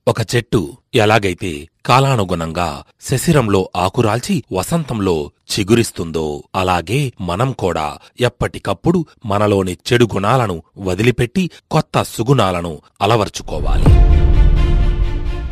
ఒక చెట్టు ఎలాగైతే కాలానుగుణంగా శశిరంలో ఆకురాల్చి వసంతంలో చిగురిస్తుందో అలాగే మనం కూడా ఎప్పటికప్పుడు మనలోని చెడు గుణాలను వదిలిపెట్టి కొత్త సుగుణాలను అలవర్చుకోవాలి.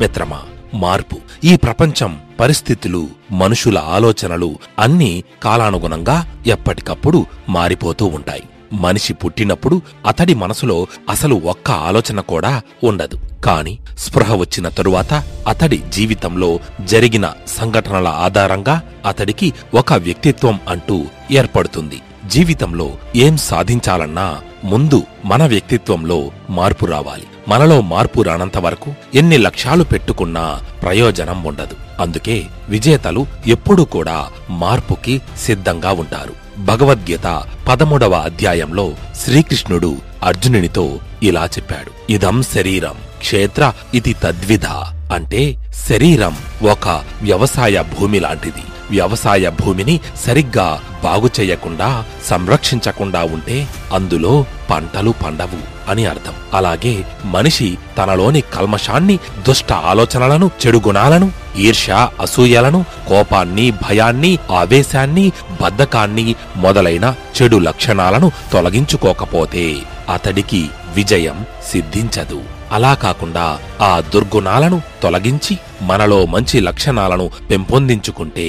మిత్రమా, మార్పు, ఈ ప్రపంచం, పరిస్థితులు, మనుషుల ఆలోచనలు అన్నీ కాలానుగుణంగా ఎప్పటికప్పుడు మారిపోతూ ఉంటాయి. మనిషి పుట్టినప్పుడు అతడి మనసులో అసలు ఒక్క ఆలోచన కూడా ఉండదు. కాని స్పృహ వచ్చిన తరువాత అతడి జీవితంలో జరిగిన సంఘటనల ఆధారంగా అతడికి ఒక వ్యక్తిత్వం అంటూ ఏర్పడుతుంది. జీవితంలో ఏం సాధించాలన్నా ముందు మన వ్యక్తిత్వంలో మార్పు రావాలి. మనలో మార్పు రానంత వరకు ఎన్ని లక్ష్యాలు పెట్టుకున్నా ప్రయోజనం ఉండదు. అందుకే విజేతలు ఎప్పుడూ కూడా మార్పుకి సిద్ధంగా ఉంటారు. భగవద్గీత 13వ అధ్యాయంలో శ్రీకృష్ణుడు అర్జునునితో ఇలా చెప్పాడు: ఇదం శరీరం క్షేత్ర ఇతి తద్విధ. అంటే శరీరం ఒక వ్యవసాయ భూమి లాంటిది. వ్యవసాయ భూమిని సరిగ్గా బాగుచెయ్యకుండా, సంరక్షించకుండా ఉంటే అందులో పంటలు పండవు అని అర్థం. అలాగే మనిషి తనలోని కల్మషాన్ని, దుష్ట ఆలోచనలను, చెడు గుణాలను, ఈర్ష్య, అసూయలను, కోపాన్ని, భయాన్ని, ఆవేశాన్ని, బద్ధకాన్ని మొదలైన చెడు లక్షణాలను తొలగించుకోకపోతే అతడికి విజయం సిద్ధించదు. అలా కాకుండా ఆ దుర్గుణాలను తొలగించి మనలో మంచి లక్షణాలను పెంపొందించుకుంటే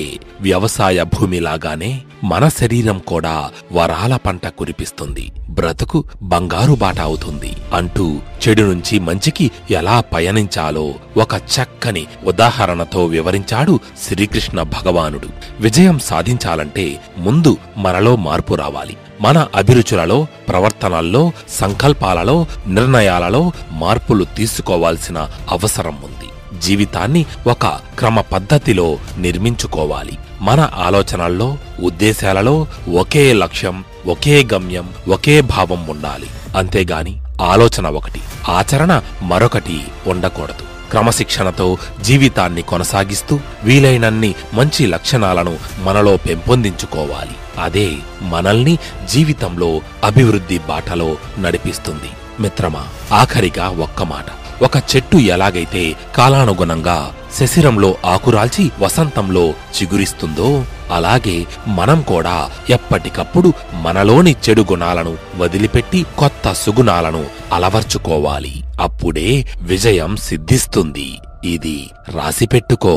వ్యవసాయ భూమిలాగానే మన శరీరం కూడా వరాల పంట కురిపిస్తుంది. బ్రతుకు బంగారు బాట అవుతుంది అంటూ చెడు నుంచి మంచికి ఎలా పయనించాలో ఒక చక్కని ఉదాహరణతో వివరించాడు శ్రీకృష్ణ భగవానుడు. విజయం సాధించాలంటే ముందు మనలో మార్పు రావాలి. మన అభిరుచులలో, ప్రవర్తనల్లో, సంకల్పాలలో, నిర్ణయాలలో మార్పులు తీసుకోవాల్సిన అవసరం ఉంది. జీవితాన్ని ఒక క్రమ పద్ధతిలో నిర్మించుకోవాలి. మన ఆలోచనల్లో, ఉద్దేశాలలో ఒకే లక్ష్యం, ఒకే గమ్యం, ఒకే భావం ఉండాలి. అంతేగాని ఆలోచన ఒకటి, ఆచరణ మరొకటి ఉండకూడదు. క్రమశిక్షణతో జీవితాన్ని కొనసాగిస్తూ వీలైనన్ని మంచి లక్షణాలను మనలో పెంపొందించుకోవాలి. అదే మనల్ని జీవితంలో అభివృద్ధి బాటలో నడిపిస్తుంది. మిత్రమా, ఆఖరిగా ఒక్క మాట. ఒక చెట్టు ఎలాగైతే కాలానుగుణంగా శశిరంలో ఆకురాల్చి వసంతంలో చిగురిస్తుందో అలాగే మనం కూడా ఎప్పటికప్పుడు మనలోని చెడు గుణాలను వదిలిపెట్టి కొత్త సుగుణాలను అలవర్చుకోవాలి. అప్పుడే విజయం సిద్ధిస్తుంది. ఇది రాసిపెట్టుకో.